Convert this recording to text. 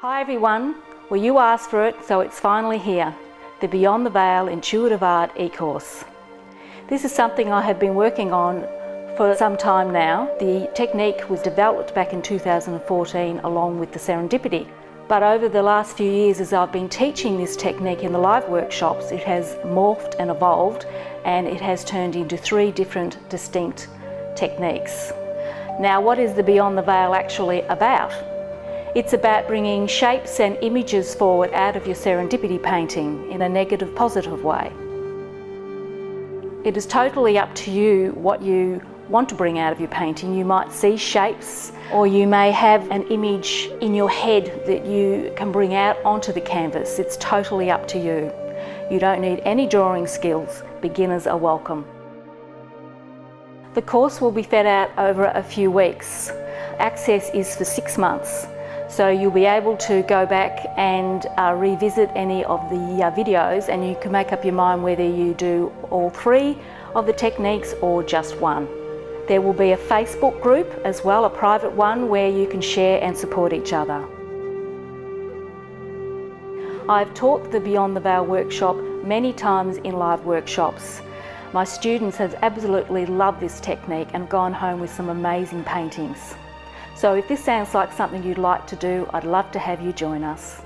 Hi everyone, well you asked for it, so it's finally here, the Beyond the Veil Intuitive Art e-course. This is something I have been working on for some time now. The technique was developed back in 2014 along with the Serendipity. But over the last few years as I've been teaching this technique in the live workshops, it has morphed and evolved and it has turned into 3 different distinct techniques. Now what is the Beyond the Veil actually about? It's about bringing shapes and images forward out of your serendipity painting in a negative, positive way. It is totally up to you what you want to bring out of your painting. You might see shapes, or you may have an image in your head that you can bring out onto the canvas. It's totally up to you. You don't need any drawing skills. Beginners are welcome. The course will be fed out over a few weeks. Access is for 6 months. So you'll be able to go back and revisit any of the videos, and you can make up your mind whether you do all 3 of the techniques or just one. There will be a Facebook group as well, a private one, where you can share and support each other. I've taught the Beyond the Veil workshop many times in live workshops. My students have absolutely loved this technique and gone home with some amazing paintings. So if this sounds like something you'd like to do, I'd love to have you join us.